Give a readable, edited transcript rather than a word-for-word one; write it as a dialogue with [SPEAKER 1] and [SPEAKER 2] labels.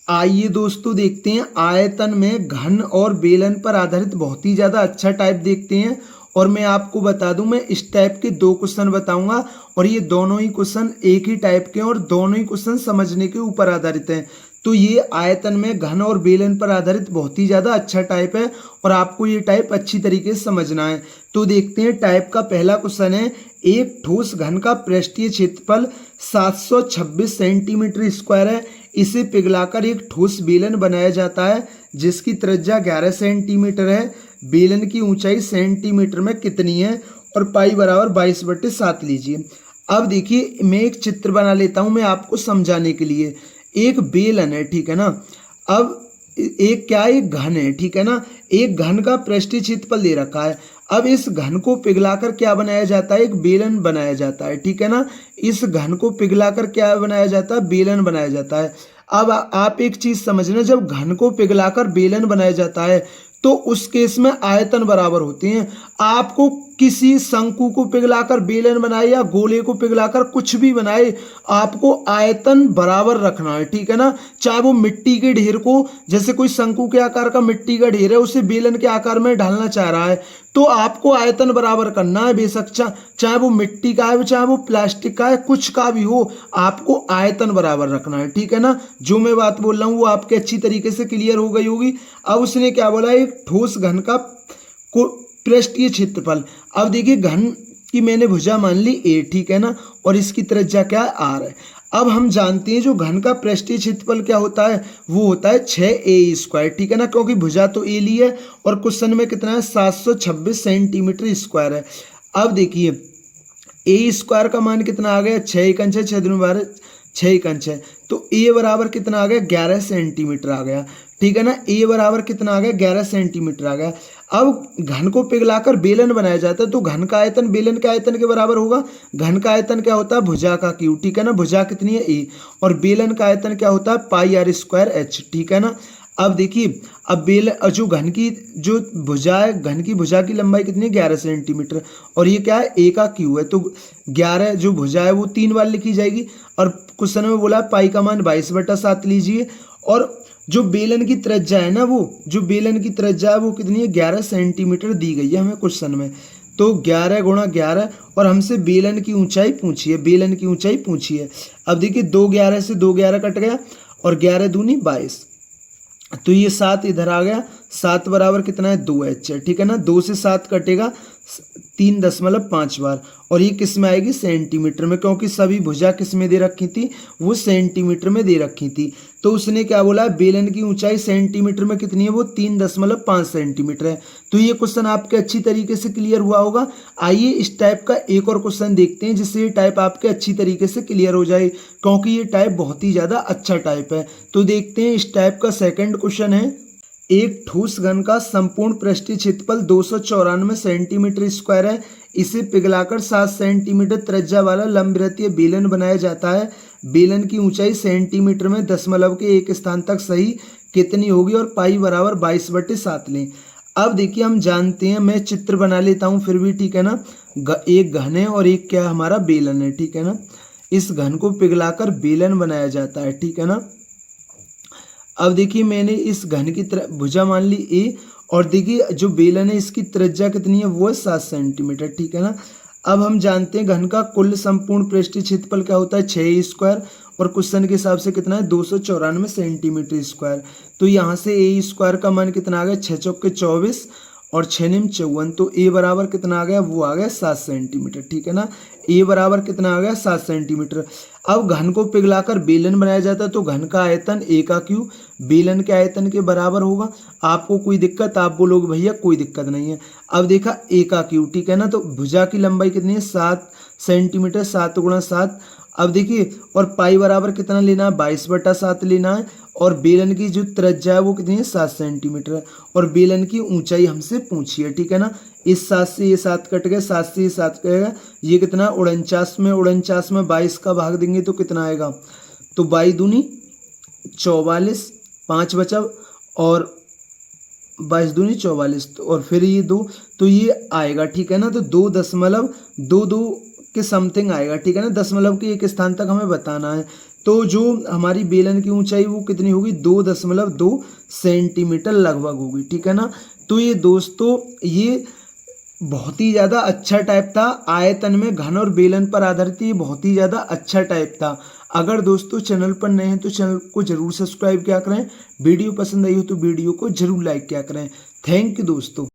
[SPEAKER 1] आइए दोस्तों देखते हैं आयतन में घन और बेलन पर आधारित बहुत ही ज़्यादा अच्छा टाइप देखते हैं। और मैं आपको बता दूं, मैं इस टाइप के 2 क्वेश्चन बताऊंगा और ये दोनों ही क्वेश्चन एक ही टाइप के हैं और दोनों ही क्वेश्चन समझने के ऊपर आधारित हैं। तो ये आयतन में घन और बेलन पर आधारित बहुत ही ज़्यादा अच्छा टाइप है और आपको ये टाइप अच्छी तरीके से समझना है। तो देखते हैं टाइप का पहला क्वेश्चन है, एक ठोस घन का पृष्ठीय क्षेत्रफल 726 सेंटीमीटर स्क्वायर है। इसे पिघलाकर एक ठोस बेलन बनाया जाता है जिसकी त्रिज्या 11 सेंटीमीटर है। बेलन की ऊंचाई सेंटीमीटर में कितनी है और पाई बराबर 22/7 लीजिए। अब देखिए मैं एक चित्र बना लेता हूं मैं आपको समझाने के लिए। एक बेलन है, ठीक है ना। अब एक क्या है, एक घन है, ठीक है ना। एक घन का पृष्ठीय क्षेत्रफल दे रखा है। अब इस घन को पिघलाकर क्या बनाया जाता है, एक बेलन बनाया जाता है, ठीक है ना। इस घन को पिघलाकर क्या बनाया जाता है, बेलन बनाया जाता है। अब आप एक चीज समझना, जब घन को पिघलाकर बेलन बनाया जाता है तो उस केस में आयतन बराबर होते हैं। आपको किसी शंकु को पिघलाकर बेलन बनाए या गोले को पिघलाकर कुछ भी बनाए, आपको आयतन बराबर रखना है, ठीक है ना। चाहे वो मिट्टी के ढेर को, जैसे कोई शंकु के आकार का मिट्टी का ढेर है, उसे बेलन के आकार में ढालना चाह रहा है तो आपको आयतन बराबर करना है। बेशक चाहे वो मिट्टी का है, चाहे वो प्लास्टिक का है, कुछ का भी हो, आपको आयतन बराबर रखना है, ठीक है ना। जो मैं बात बोल रहा हूँ वो आपके अच्छी तरीके से क्लियर हो गई होगी। अब उसने क्या बोला, एक ठोस घन का पृष्ठीय क्षेत्रफल। अब देखिए घन की मैंने भुजा मान ली ए, ठीक है ना, और इसकी त्रिज्या क्या है, आर है। अब हम जानते हैं जो घन का पृष्ठीय क्षेत्रफल क्या होता है, वो होता है 6a², ठीक है ना, क्योंकि भुजा तो ए ली है और क्वेश्चन में कितना है, 726 सेंटीमीटर स्क्वायर है। अब देखिए a² का मान कितना आ गया, 6 × 6 6 × 12 6 × 6, तो a बराबर कितना आ गया, 11 सेंटीमीटर आ गया, ठीक है ना। a बराबर कितना आ गया, 11 सेंटीमीटर आ गया। अब घन को पिघलाकर बेलन बनाया जाता है तो घन का आयतन बेलन के आयतन के बराबर होगा। घन का आयतन क्या होता है, भुजा का क्यू, ठीक है ना। भुजा कितनी है, a, और बेलन का आयतन क्या होता है, πr²h, ठीक है ना। अब देखिए, अब जो घन की जो भुजा है, घन की भुजा की लंबाई कितनी है, 11 सेंटीमीटर, और ये क्या है, a का क्यू है, तो 11 जो भुजा है वो 3 बार लिखी जाएगी। और क्वेश्चन में बोला पाई का मान 22/7 लीजिए। और जो बेलन की त्रिज्या है ना, वो जो बेलन की त्रिज्या है वो कितनी है, 11 सेंटीमीटर दी गई है हमें क्वेश्चन में। तो 11 × 11 और हमसे बेलन की ऊंचाई पूछी है, बेलन की ऊंचाई पूछी है। अब देखिए 2 11 से 2 11 कट गया और 11 दूनी 22, तो ये 7 इधर आ गया। 7 बराबर कितना है, 2h है, ठीक है ना। 2 से 7 कटेगा 3.5 बार, और ये किस में आएगी, सेंटीमीटर में, क्योंकि सभी भुजा किस में दे रखी थी, वो सेंटीमीटर में दे रखी थी। तो उसने क्या बोला, बेलन की ऊंचाई सेंटीमीटर में कितनी है, वो 3.5 सेंटीमीटर है। तो ये क्वेश्चन आपके अच्छी तरीके से क्लियर हुआ होगा। आइए इस टाइप का एक और क्वेश्चन देखते हैं जिससे ये टाइप आपके अच्छी तरीके से क्लियर हो जाए, क्योंकि ये टाइप बहुत ही ज़्यादा अच्छा टाइप है। तो देखते हैं इस टाइप का सेकेंड क्वेश्चन है, एक ठोस घन का संपूर्ण पृष्ठीय क्षेत्रफल 294 सेंटीमीटर स्क्वायर है। इसे पिघलाकर 7 सेंटीमीटर त्रिज्या वाला लंबवृत्तीय बेलन बनाया जाता है। बेलन की ऊंचाई सेंटीमीटर में दशमलव के एक स्थान तक सही कितनी होगी और पाई बराबर 22/7 लें। अब देखिए हम जानते हैं, मैं चित्र बना लेता हूं फिर भी, ठीक है ना। एक घन है और एक क्या हमारा बेलन है, ठीक है ना। इस घन को पिघलाकर बेलन बनाया जाता है, ठीक है ना। अब देखिए मैंने इस घन की भुजा मान ली ए, और देखिए जो बेलन है इसकी त्रिज्या कितनी है, वो है 7 सेंटीमीटर, ठीक है ना। अब हम जानते हैं घन का कुल संपूर्ण पृष्ठीय क्षेत्रफल क्या होता है, 6a², और क्वेश्चन के हिसाब से कितना है, 294 सेंटीमीटर स्क्वायर। तो यहाँ से a² का मान कितना आ गया, 6 चौके 24 और 6 निम 54, तो a बराबर कितना आ गया, वो आ गया 7 सेंटीमीटर, ठीक है ना। a बराबर कितना आ गया, 7 सेंटीमीटर। अब घन को पिघलाकर बेलन बनाया जाता है तो घन का आयतन a का क्यू बेलन के आयतन के बराबर होगा। आपको कोई दिक्कत, आप बोलोगे भैया कोई दिक्कत नहीं है। अब देखा a का क्यू, ठीक है ना, तो भुजा की लंबाई कितनी है, 7 सेंटीमीटर, 7 × 7। अब देखिए, और पाई बराबर कितना लेना है, 22/7 लेना है, और बेलन की जो त्रिज्या है वो कितनी है, 7 सेंटीमीटर है, और बेलन की ऊंचाई हमसे पूछी है, ठीक है ना। इस 7 से ये 7 कट गया, 7 से ये 7 कटेगा, ये कितना 49 में 22 का भाग देंगे तो कितना आएगा, तो 22 दूनी 44, 5 बचा, और 22 दूनी 44, और फिर ये 2, तो ये आएगा, ठीक है ना। तो 2.22 के समथिंग आएगा, ठीक है ना। दशमलव के एक स्थान तक हमें बताना है, तो जो हमारी बेलन की ऊंचाई वो कितनी होगी, 2.2 सेंटीमीटर लगभग होगी, ठीक है ना। तो ये दोस्तों ये बहुत ही ज़्यादा अच्छा टाइप था, आयतन में घन और बेलन पर आधारित ये बहुत ही ज़्यादा अच्छा टाइप था। अगर दोस्तों चैनल पर नए हैं तो चैनल को जरूर सब्सक्राइब किया करें, वीडियो पसंद आई हो तो वीडियो को जरूर लाइक किया करें। थैंक यू दोस्तों।